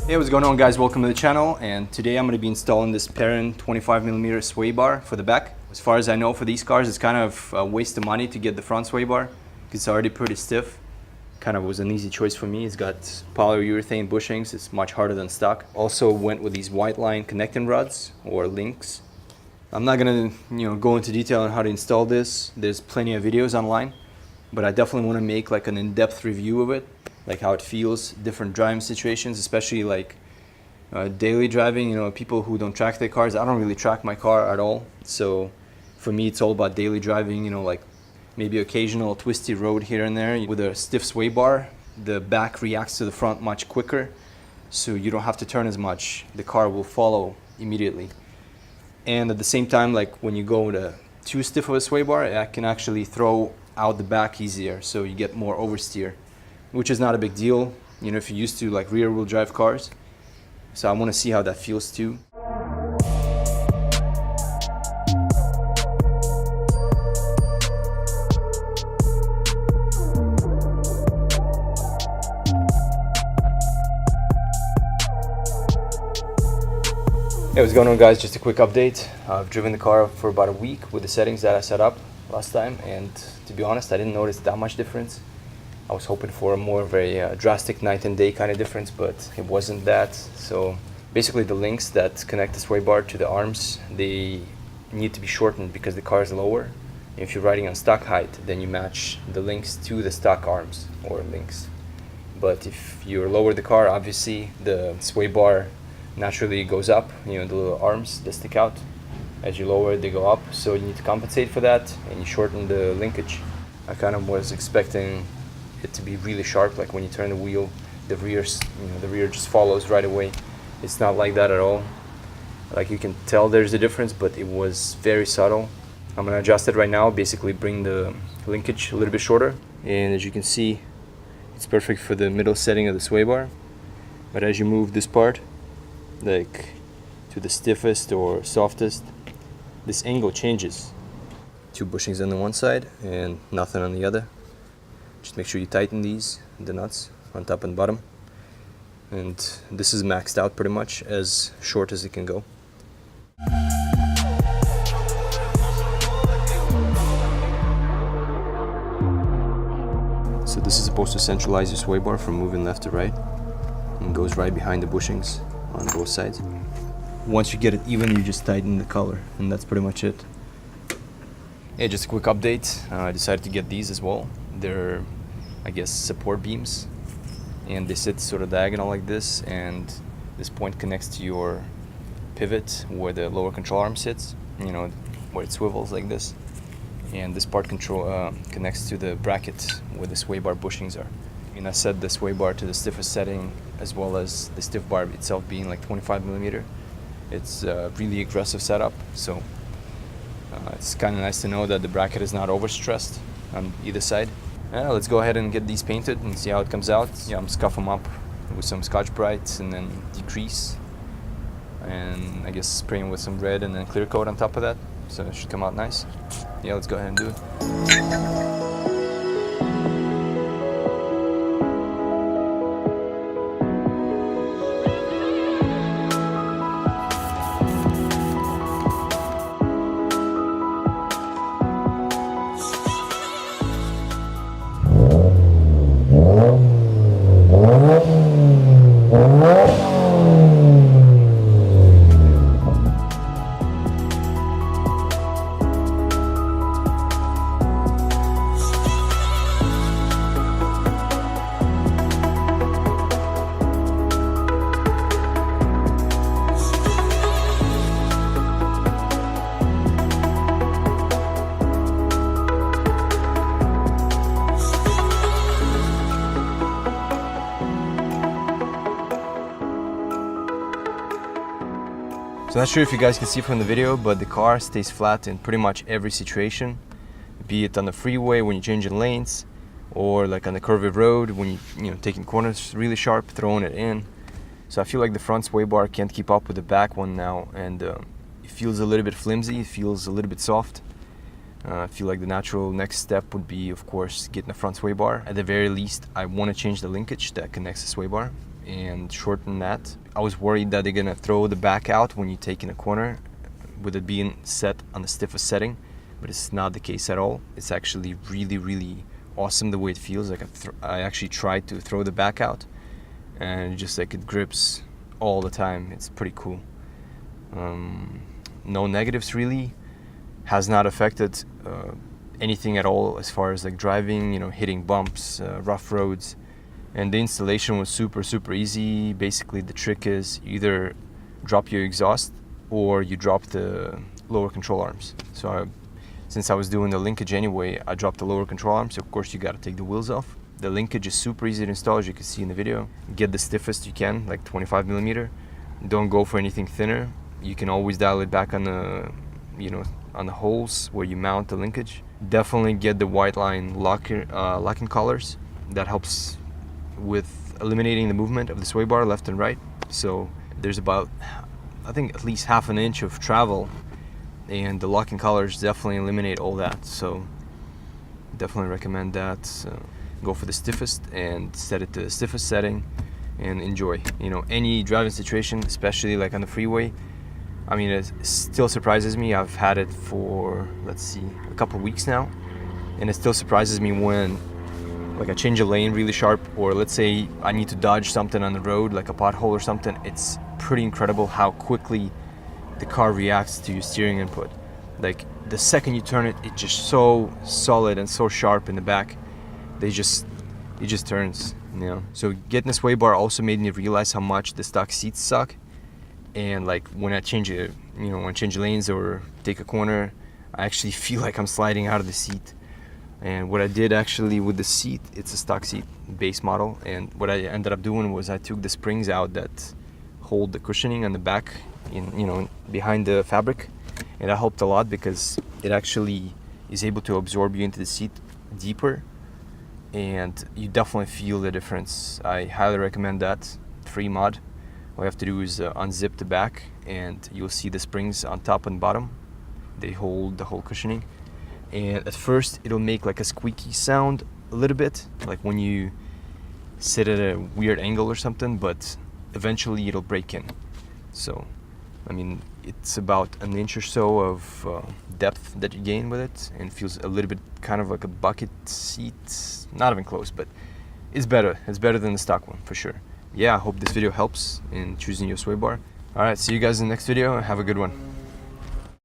Hey, what's going on guys? Welcome to the channel, and today I'm going to be installing this Perrin 25mm sway bar for the back. As far as I know, for these cars it's kind of a waste of money to get the front sway bar because it's already pretty stiff. Kind of was an easy choice for me. It's got polyurethane bushings, it's much harder than stock. Also went with these white line connecting rods or links. I'm not going to go into detail on how to install this. There's plenty of videos online, but I definitely want to make like an in-depth review of it, like how it feels, different driving situations, especially like daily driving. People who don't track their cars. I don't really track my car at all, so for me it's all about daily driving. Like maybe occasional twisty road here and there. With a stiff sway bar, the back reacts to the front much quicker, so you don't have to turn as much. The car will follow immediately. And at the same time, like when you go to too stiff of a sway bar, it can actually throw out the back easier, so you get more oversteer, which is not a big deal, if you're used to like rear wheel drive cars. So I want to see how that feels too. Hey, what's going on guys? Just a quick update. I've driven the car for about a week with the settings that I set up last time, and to be honest, I didn't notice that much difference. I was hoping for a more very drastic night and day kind of difference, but it wasn't that. So basically the links that connect the sway bar to the arms, they need to be shortened because the car is lower. If you're riding on stock height, then you match the links to the stock arms or links. But if you lower the car, obviously the sway bar naturally goes up, the little arms that stick out. As you lower it, they go up, so you need to compensate for that, and you shorten the linkage. I kind of was expecting it to be really sharp, like when you turn the wheel, the rear just follows right away. It's not like that at all. Like you can tell there's a difference, but it was very subtle. I'm gonna adjust it right now, basically bring the linkage a little bit shorter, and as you can see, it's perfect for the middle setting of the sway bar. But as you move this part, like to the stiffest or softest, this angle changes. 2 bushings on the one side and nothing on the other. Just make sure you tighten the nuts on top and bottom. And this is maxed out pretty much, as short as it can go. So this is supposed to centralize your sway bar from moving left to right, and goes right behind the bushings on both sides. Once you get it even, you just tighten the collar, and that's pretty much it. Yeah, just a quick update. I decided to get these as well. They're, I guess, support beams, and they sit sort of diagonal like this, and this point connects to your pivot where the lower control arm sits, where it swivels like this, and this part connects to the bracket where the sway bar bushings are. And I set the sway bar to the stiffest setting, as well as the stiff bar itself being like 25mm. It's a really aggressive setup, so it's kind of nice to know that the bracket is not overstressed on either side. Let's go ahead and get these painted and see how it comes out. I'm scuff them up with some Scotch-Brite and then decrease, and I guess spraying with some red and then clear coat on top of that, so it should come out nice. Yeah, let's go ahead and do it. So not sure if you guys can see from the video, but the car stays flat in pretty much every situation, be it on the freeway when you're changing lanes, or like on the curvy road when you're taking corners really sharp, throwing it in. So I feel like the front sway bar can't keep up with the back one now, and it feels a little bit flimsy, it feels a little bit soft. I feel like the natural next step would be, of course, getting a front sway bar. At the very least, I want to change the linkage that connects the sway bar and shorten that. I was worried that they're going to throw the back out when you take in a corner with it being set on the stiffest setting, but it's not the case at all. It's actually really, really awesome the way it feels. Like I actually tried to throw the back out, and just like it grips all the time. It's pretty cool. No negatives really. Has not affected anything at all as far as like driving, you know, hitting bumps, rough roads. And the installation was super, super easy. Basically the trick is either drop your exhaust or you drop the lower control arms. So since I was doing the linkage anyway, I dropped the lower control arms. So of course you got to take the wheels off. The linkage is super easy to install, as you can see in the video. Get the stiffest you can, like 25 millimeter. Don't go for anything thinner. You can always dial it back on the, you know, on the holes where you mount the linkage. Definitely get the white line locking collars. That helps with eliminating the movement of the sway bar left and right. So there's about, I think, at least half an inch of travel, and the locking collars definitely eliminate all that. So definitely recommend that. Go for the stiffest and set it to the stiffest setting and enjoy. You know, any driving situation, especially like on the freeway, I mean, it still surprises me. I've had it for, let's see, a couple of weeks now, and it still surprises me when, like, I change a lane really sharp, or let's say I need to dodge something on the road, like a pothole or something. It's pretty incredible how quickly the car reacts to your steering input. Like, the second you turn it, it's just so solid and so sharp in the back. It just turns, you know. So getting the sway bar also made me realize how much the stock seats suck. And like when I change it, you know, when I change lanes or take a corner, I actually feel like I'm sliding out of the seat. And what I did actually with the seat, it's a stock seat base model, and what I ended up doing was I took the springs out that hold the cushioning on the back, you know, behind the fabric, and that helped a lot because it actually is able to absorb you into the seat deeper, and you definitely feel the difference. I highly recommend that. Free mod. All you have to do is unzip the back, and you'll see the springs on top and bottom. They hold the whole cushioning, and at first it'll make like a squeaky sound a little bit, like when you sit at a weird angle or something, but eventually it'll break in. So I mean, it's about an inch or so of depth that you gain with it, and feels a little bit kind of like a bucket seat. Not even close, but it's better. It's better than the stock one for sure. Yeah, I hope this video helps in choosing your sway bar. Alright, see you guys in the next video. Have a good one.